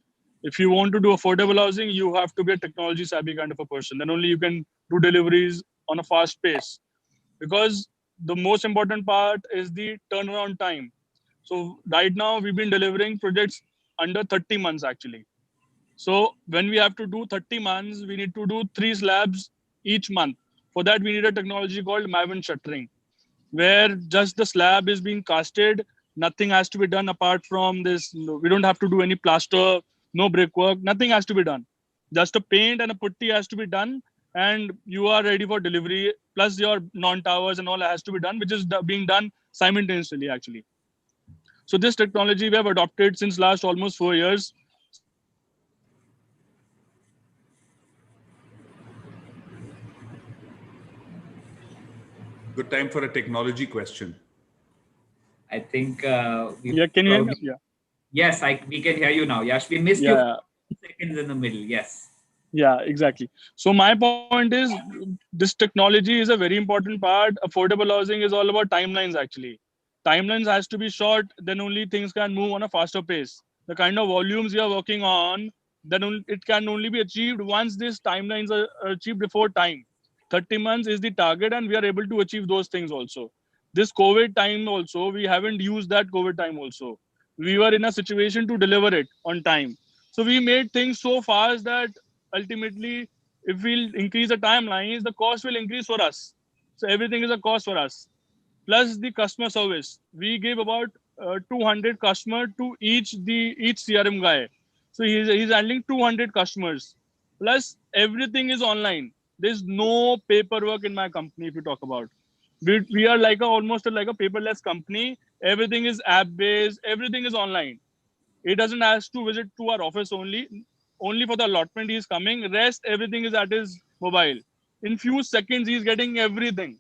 If you want to do affordable housing, you have to be a technology savvy kind of a person. Then only you can do deliveries on a fast pace. Because the most important part is the turnaround time. So right now we've been delivering projects under 30 months actually. So when we have to do 30 months, we need to do 3 slabs each month. For that, we need a technology called Maven shuttering, where just the slab is being casted. Nothing has to be done apart from this. We don't have to do any plaster, no brickwork. Nothing has to be done. Just a paint and a putty has to be done, and you are ready for delivery. Plus your non-towers and all has to be done, which is being done simultaneously actually. So this technology we have adopted since last almost 4 years. Good time for a technology question. I think Yeah, can you hear me? Yeah. Yes, we can hear you now. Yash, we missed you seconds in the middle. Yes. Yeah, exactly. So my point is, this technology is a very important part. Affordable housing is all about timelines actually. Timelines has to be short, then only things can move on a faster pace. The kind of volumes we are working on, then it can only be achieved once these timelines are achieved before time. 30 months is the target, and we are able to achieve those things also. This COVID time also, we haven't used that COVID time also. We were in a situation to deliver it on time. So we made things so fast that ultimately, if we'll increase the timelines, the cost will increase for us. So everything is a cost for us. Plus the customer service. We give about 200 customers to each CRM guy. So he's handling 200 customers. Plus everything is online. There's no paperwork in my company if you talk about. We are like almost like a paperless company. Everything is app based. Everything is online. He doesn't have to visit to our office only. Only for the allotment he is coming. Rest, everything is at his mobile. In few seconds, he is getting everything.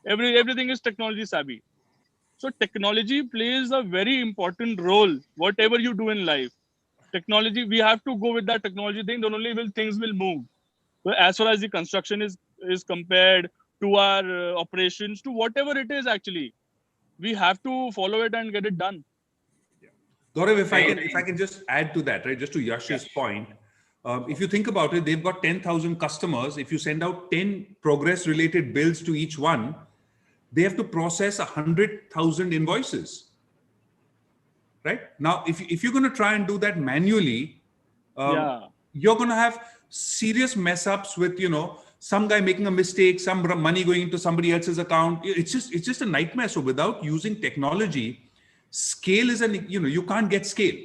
Everything is technology savvy. So technology plays a very important role, whatever you do in life. Technology, we have to go with that technology thing, then only will things will move. So as far as the construction is compared to our operations, to whatever it is actually, we have to follow it and get it done. Gaurav, if I can just add to that, right, just to Yash's point, if you think about it, they've got 10,000 customers. If you send out 10 progress-related bills to each one, they have to process 100,000 invoices. Right now, if you're going to try and do that manually, Yeah. you're going to have serious mess ups with some guy making a mistake, some money going into somebody else's account. It's just a nightmare. So without using technology, scale is you can't get scale.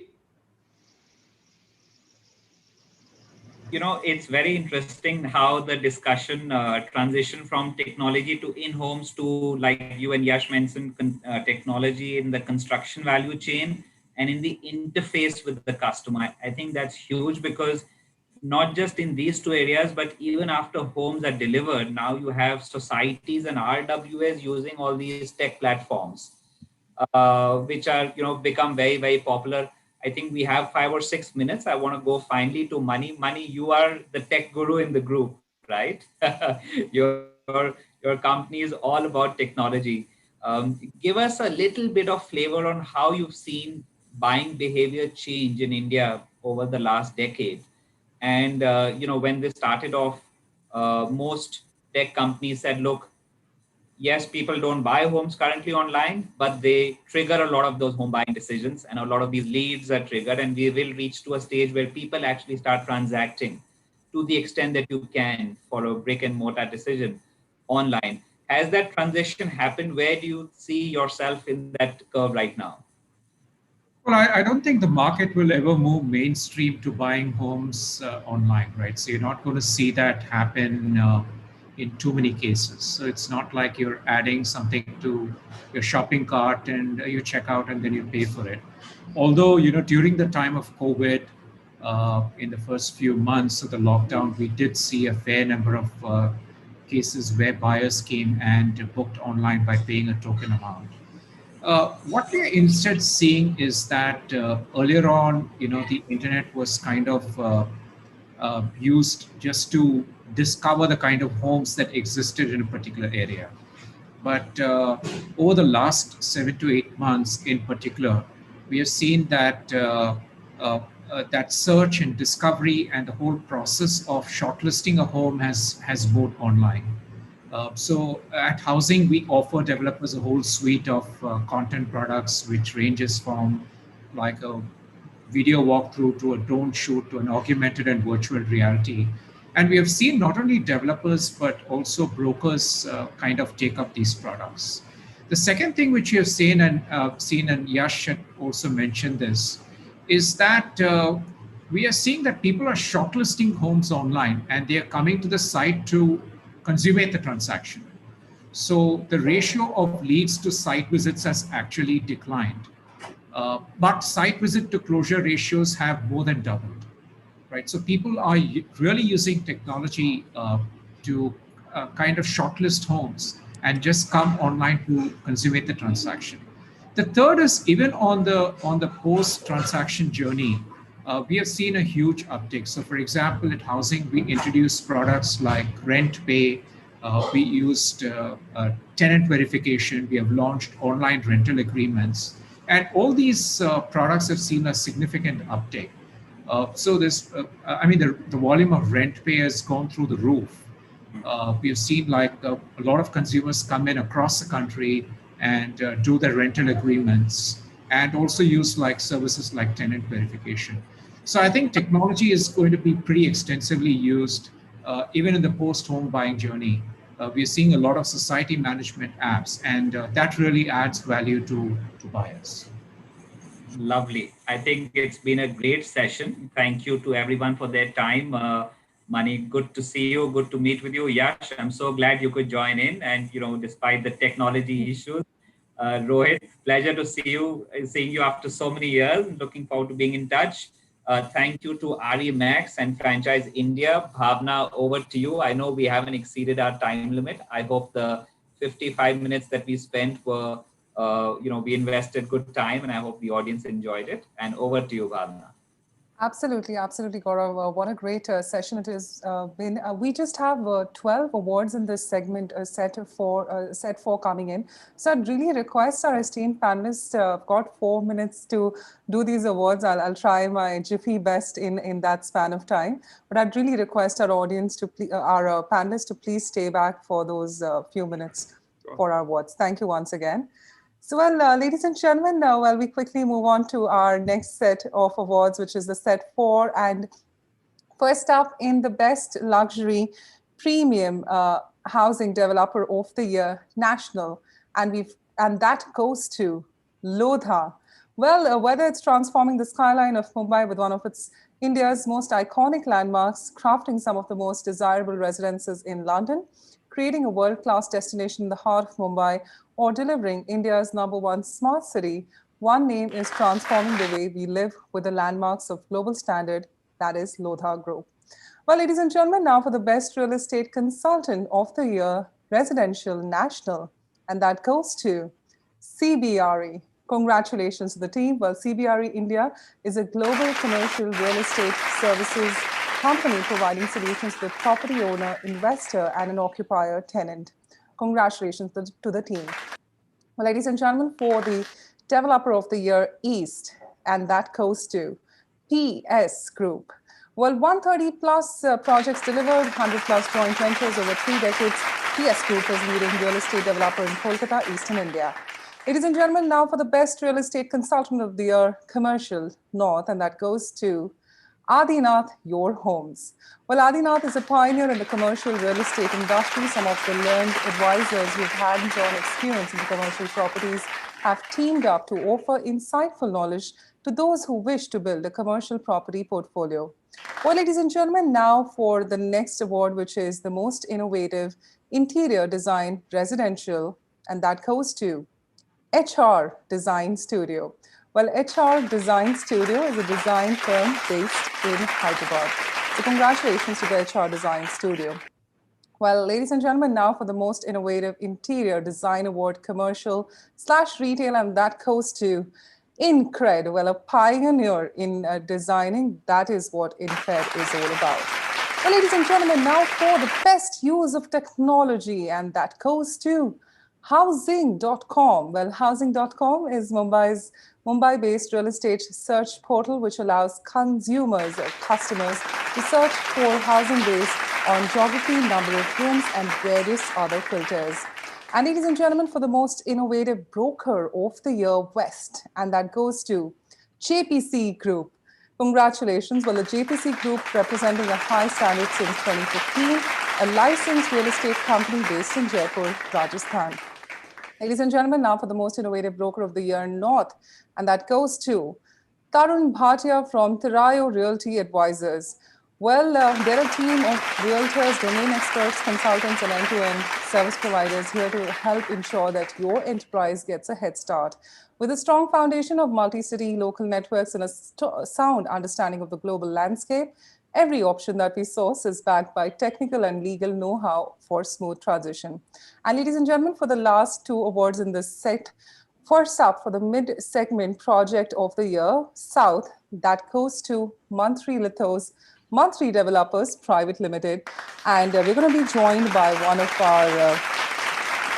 It's very interesting how the discussion transition from technology to in-homes to, like you and Yash mentioned, technology in the construction value chain and in the interface with the customer. I think that's huge, because not just in these two areas, but even after homes are delivered, now you have societies and RWAs using all these tech platforms, which are become very, very popular. I think we have 5 or 6 minutes. I want to go finally to Money. Money, you are the tech guru in the group, right? your company is all about technology. Give us a little bit of flavor on how you've seen buying behavior change in India over the last decade. And when they started off, most tech companies said, look, yes, people don't buy homes currently online, but they trigger a lot of those home buying decisions, and a lot of these leads are triggered, and we will reach to a stage where people actually start transacting to the extent that you can for a brick and mortar decision online. Has that transition happened? Where do you see yourself in that curve right now? Well, I don't think the market will ever move mainstream to buying homes online, right? So you're not going to see that happen in too many cases. So it's not like you're adding something to your shopping cart and you check out and then you pay for it. Although, during the time of COVID, in the first few months of the lockdown, we did see a fair number of cases where buyers came and booked online by paying a token amount. What we are instead seeing is that earlier on, the internet was kind of used just to discover the kind of homes that existed in a particular area. But over the last 7 to 8 months in particular, we have seen that that search and discovery and the whole process of shortlisting a home has moved online. So at Housing, we offer developers a whole suite of content products, which ranges from like a video walkthrough to a drone shoot to an augmented and virtual reality. And we have seen not only developers, but also brokers kind of take up these products. The second thing which you have seen, and Yash had also mentioned this, is that we are seeing that people are shortlisting homes online and they are coming to the site to consummate the transaction. So the ratio of leads to site visits has actually declined. But site visit to closure ratios have more than doubled, right? So people are really using technology to kind of shortlist homes and just come online to consummate the transaction. The third is even on the post transaction journey, we have seen a huge uptick. So, for example, at Housing, we introduced products like Rent Pay. We used tenant verification. We have launched online rental agreements. And all these products have seen a significant uptake. So the volume of rent pay has gone through the roof. We have seen like a lot of consumers come in across the country and do their rental agreements and also use like services like tenant verification. So I think technology is going to be pretty extensively used even in the post-home buying journey. We're seeing a lot of society management apps, and that really adds value to buyers. Lovely. I think it's been a great session. Thank you to everyone for their time. Mani, good to see you. Good to meet with you. Yash, I'm so glad you could join in. And, despite the technology issues, Rohit, pleasure to seeing you after so many years. Looking forward to being in touch. Thank you to RE/MAX and Franchiseindia. Bhavna, over to you. I know we haven't exceeded our time limit. I hope the 55 minutes that we spent were, we invested good time, and I hope the audience enjoyed it. And over to you, Bhavna. Absolutely, absolutely, Gaurav. What a great session it has been. We just have 12 awards in this segment set for coming in. So I'd really request our esteemed panelists. I've got 4 minutes to do these awards. I'll try my jiffy best in that span of time. But I'd really request our audience our panelists to please stay back for those few minutes for our awards. Thank you once again. So, ladies and gentlemen, while we quickly move on to our next set of awards, which is the set 4. And first up in the Best Luxury Premium Housing Developer of the Year, National. And that goes to Lodha. Well, whether it's transforming the skyline of Mumbai with one of India's most iconic landmarks, crafting some of the most desirable residences in London, creating a world-class destination in the heart of Mumbai, or delivering India's #1 smart city, one name is transforming the way we live with the landmarks of global standard, that is Lodha Group. Well, ladies and gentlemen, now for the Best Real Estate Consultant of the Year, Residential National, and that goes to CBRE. Congratulations to the team. Well, CBRE India is a global commercial real estate services company providing solutions to the property owner, investor, and an occupier tenant. Congratulations to the team. Well, ladies and gentlemen, for the Developer of the Year East, and that goes to PS Group. Well, 130 plus projects delivered, 100 plus joint ventures over 3 decades. PS Group is leading real estate developer in Kolkata, Eastern India. Ladies and gentlemen, now for the Best Real Estate Consultant of the Year, Commercial North, and that goes to Adinath Your Homes. Well, Adinath is a pioneer in the commercial real estate industry. Some of the learned advisors who've hands-on experience in the commercial properties have teamed up to offer insightful knowledge to those who wish to build a commercial property portfolio. Well, ladies and gentlemen, now for the next award, which is the most innovative interior design residential, and that goes to HR Design Studio. Well, HR Design Studio is a design firm based in Hyderabad. So congratulations to the HR Design Studio. Well, ladies and gentlemen, now for the most innovative interior design award, commercial/retail, and that goes to Incred. Well, a pioneer in designing, that is what Incred is all about. Well, ladies and gentlemen, now for the best use of technology, and that goes to Housing.com. Well, Housing.com is Mumbai-based real estate search portal, which allows consumers or customers to search for housing based on geography, number of rooms, and various other filters. And ladies and gentlemen, for the most innovative broker of the year West, and that goes to JPC Group. Congratulations. Well, the JPC Group, representing a high standard since 2015, a licensed real estate company based in Jaipur, Rajasthan. Ladies and gentlemen, now for the most innovative broker of the year North, and that goes to Tarun Bhatia from Thirayo Realty Advisors. Well, they're a team of realtors, domain experts, consultants, and end-to-end service providers here to help ensure that your enterprise gets a head start. With a strong foundation of multi-city local networks and a sound understanding of the global landscape, every option that we source is backed by technical and legal know-how for smooth transition. And ladies and gentlemen, for the last 2 awards in this set, first up for the mid-segment project of the year, South, that goes to Mantri Lithos, Mantri Developers Private Limited. And we're going to be joined by one of our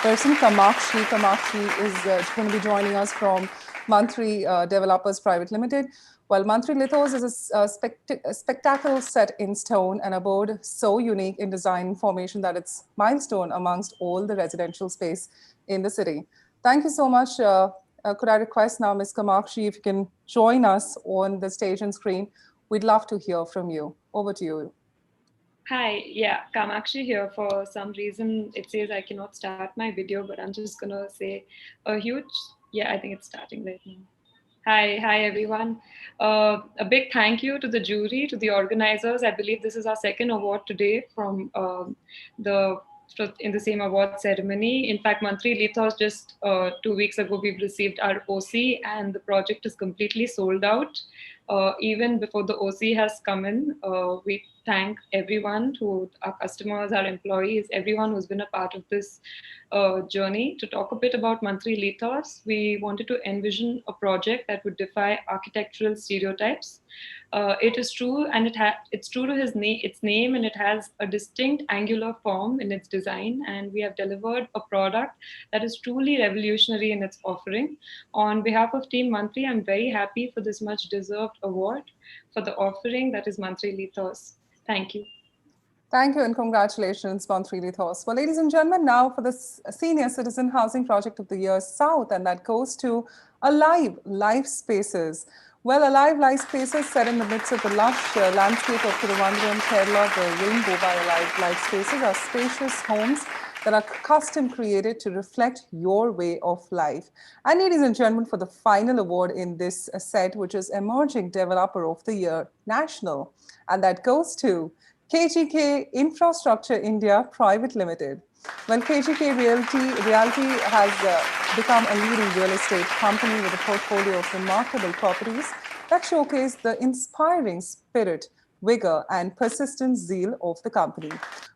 person, Kamakshi. Kamakshi is going to be joining us from Mantri Developers Private Limited. Well, Mantri Lithos is a spectacle set in stone and abode so unique in design and formation that it's milestone amongst all the residential space in the city. Thank you so much. Could I request now, Ms. Kamakshi, if you can join us on the stage and screen? We'd love to hear from you. Over to you. Hi, yeah, Kamakshi here. For some reason, it says I cannot start my video, but I'm just gonna say a huge, I think it's starting right now. Hi everyone. A big thank you to the jury, to the organizers. I believe this is our second award today from the in the same award ceremony. In fact, Mantri Lithos, just 2 weeks ago, we've received our OC and the project is completely sold out. Even before the OC has come in, we thank everyone, our customers, our employees, everyone who's been a part of this journey. To talk a bit about Mantri Lithos, we wanted to envision a project that would defy architectural stereotypes. It is true, and it's true to its name, and it has a distinct angular form in its design. And we have delivered a product that is truly revolutionary in its offering. On behalf of Team Mantri, I'm very happy for this much deserved award for the offering that is Mantri Lithos. Thank you. Thank you and congratulations, Mantri Lithos. Well, ladies and gentlemen, now for the Senior Citizen Housing Project of the Year South, and that goes to Alive Life Spaces. Well, Alive Life Spaces, set in the midst of the lush landscape of Thiruvananthapuram, Kerala, the Rainbow by Alive Life Spaces are spacious homes that are custom created to reflect your way of life. And ladies and gentlemen, for the final award in this set, which is Emerging Developer of the Year National, and that goes to KGK Infrastructure India Private Limited. Well, KGK Realty has become a leading real estate company with a portfolio of remarkable properties that showcase the inspiring spirit, vigor, and persistent zeal of the company.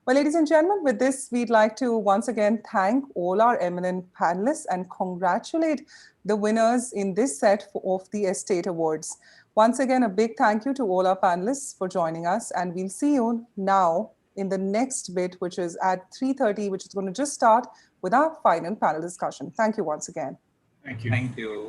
Well, ladies and gentlemen, with this, we'd like to once again thank all our eminent panelists and congratulate the winners in this set of the Estate Awards. Once again, a big thank you to all our panelists for joining us, and we'll see you now in the next bit, which is at 3:30, which is going to just start with our final panel discussion. Thank you once again. Thank you. Thank you.